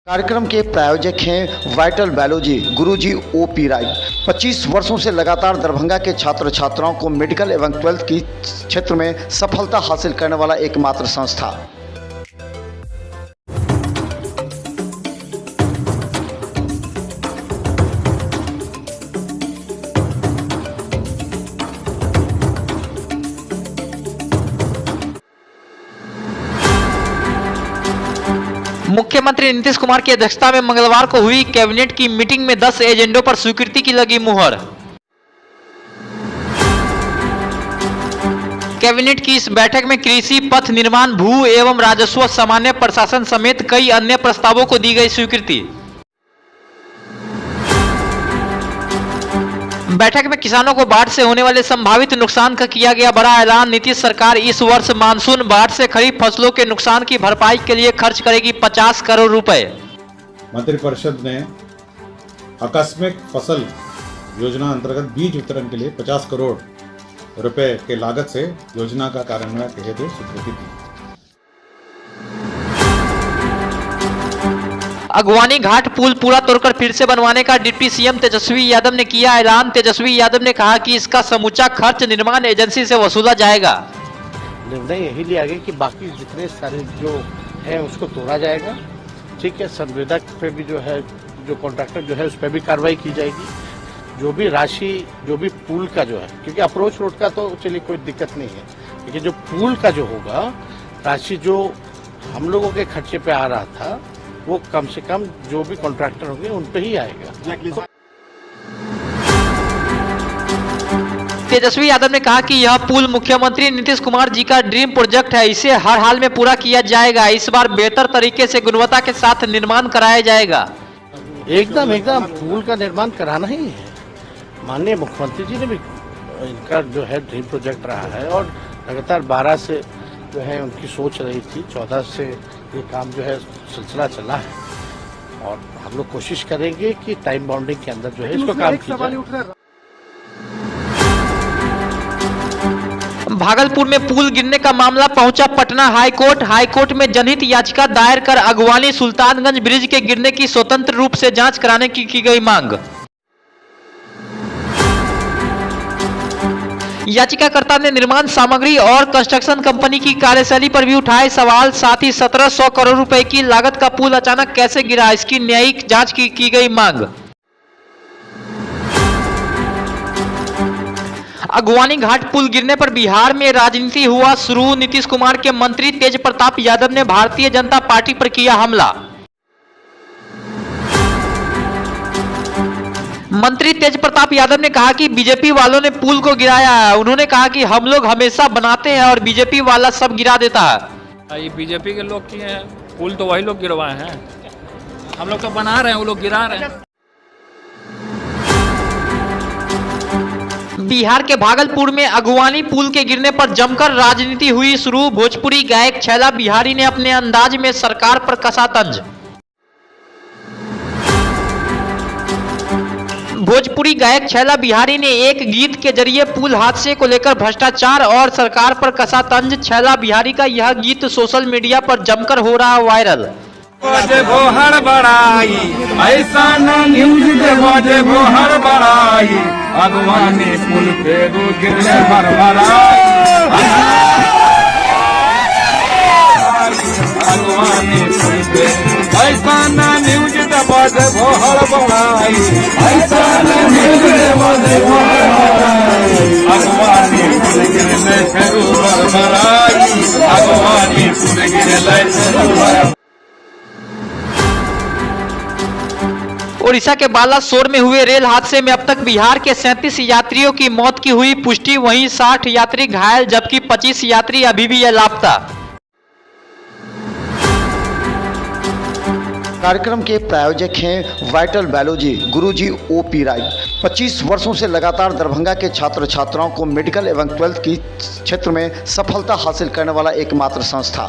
कार्यक्रम के प्रायोजक हैं वाइटल बायोलॉजी गुरुजी ओ.पी. राय। 25 वर्षों से लगातार दरभंगा के छात्र छात्राओं को मेडिकल एवं 12th की क्षेत्र में सफलता हासिल करने वाला एकमात्र संस्था। मुख्यमंत्री नीतीश कुमार की अध्यक्षता में मंगलवार को हुई कैबिनेट की मीटिंग में 10 एजेंडों पर स्वीकृति की लगी मुहर। कैबिनेट की इस बैठक में कृषि, पथ निर्माण, भू एवं राजस्व, सामान्य प्रशासन समेत कई अन्य प्रस्तावों को दी गई स्वीकृति। बैठक में किसानों को बाढ़ से होने वाले संभावित नुकसान का किया गया बड़ा ऐलान। नीतीश सरकार इस वर्ष मानसून बाढ़ से खरीफ फसलों के नुकसान की भरपाई के लिए खर्च करेगी 50 करोड़ रुपए। मंत्रिपरिषद ने आकस्मिक फसल योजना अंतर्गत बीज वितरण के लिए 50 करोड़ रुपए के लागत से योजना का कार्यान्वयन के हेतु स्वीकृति दी। अगवानी घाट पुल पूरा तोड़कर फिर से बनवाने का डिप्टी सीएम तेजस्वी यादव ने किया ऐलान। तेजस्वी यादव ने कहा कि इसका समूचा खर्च निर्माण एजेंसी से वसूला जाएगा। निर्णय यही लिया गया कि बाकी जितने सारे जो है उसको तोड़ा जाएगा। ठीक है, संवेदक पे भी जो है, जो कॉन्ट्रैक्टर जो है उस पर भी कार्रवाई की जाएगी। जो भी राशि, जो भी पुल का जो है, क्योंकि अप्रोच रोड का तो चलिए कोई दिक्कत नहीं है, लेकिन जो पुल का जो होगा राशि जो हम लोगों के खर्चे पे आ रहा था वो कम से कम जो भी कॉन्ट्रैक्टर होंगे उन पे ही आएगा। तेजस्वी यादव ने कहा कि यह पुल मुख्यमंत्री नीतीश कुमार जी का ड्रीम प्रोजेक्ट है। इसे हर हाल में पूरा किया जाएगा। इस बार बेहतर तरीके से गुणवत्ता के साथ निर्माण कराया जाएगा। एकदम पुल का निर्माण कराना ही है। माननीय मुख्यमंत्री जी ने भी इनका जो है ड्रीम प्रोजेक्ट रहा है और लगातार 12 से जो है उनकी सोच रही थी, 14 से ये काम जो है सिलसिला चला है और हम लोग कोशिश करेंगे कि टाइम बाउंडिंग के अंदर जो है इसको काम किया जाए। भागलपुर में पुल गिरने का मामला पहुंचा पटना हाईकोर्ट में जनहित याचिका दायर कर अगवानी सुल्तानगंज ब्रिज के गिरने की स्वतंत्र रूप से जांच कराने की गई मांग। याचिकाकर्ता ने निर्माण सामग्री और कंस्ट्रक्शन कंपनी की कार्यशैली पर भी उठाए सवाल। साथ ही 1700 करोड़ रुपए की लागत का पुल अचानक कैसे गिरा, इसकी न्यायिक जांच की गई मांग। अगवानी घाट पुल गिरने पर बिहार में राजनीति हुआ शुरू। नीतीश कुमार के मंत्री तेज प्रताप यादव ने भारतीय जनता पार्टी पर किया हमला। मंत्री तेज प्रताप यादव ने कहा कि बीजेपी वालों ने पुल को गिराया है। उन्होंने कहा कि हम लोग हमेशा बनाते हैं और बीजेपी वाला सब गिरा देता है। ये बीजेपी के लोग किए हैं, पुल तो वही लोग गिरवाए हैं। हम लोग तो बना रहे हैं, वो लोग गिरा रहे हैं। बिहार के भागलपुर में अगवानी पुल के गिरने पर जमकर राजनीति हुई शुरू। भोजपुरी गायक छैला बिहारी ने अपने अंदाज में सरकार पर कसा तंज। भोजपुरी गायक छैला बिहारी ने एक गीत के जरिए पुल हादसे को लेकर भ्रष्टाचार और सरकार पर कसा तंज। छैला बिहारी का यह गीत सोशल मीडिया पर जमकर हो रहा वायरल। ऐसा न्यूज अगवानी पुल पे गिरने अगवानी पुल पे ऐसा न्यूज भोहर बनाई, ऐसा न्यूज अगवानी पुल गिरने अगवानी पुल गिरने। ओडिशा के बालासोर में हुए रेल हादसे में अब तक बिहार के 37 यात्रियों की मौत की हुई पुष्टि। वहीं 60 यात्री घायल जबकि 25 यात्री अभी भी लापता। कार्यक्रम के प्रायोजक हैं वाइटल बायोलॉजी गुरुजी ओ.पी. राय। 25 वर्षों से लगातार दरभंगा के छात्र छात्राओं को मेडिकल एवं 12th की क्षेत्र में सफलता हासिल करने वाला एकमात्र संस्था।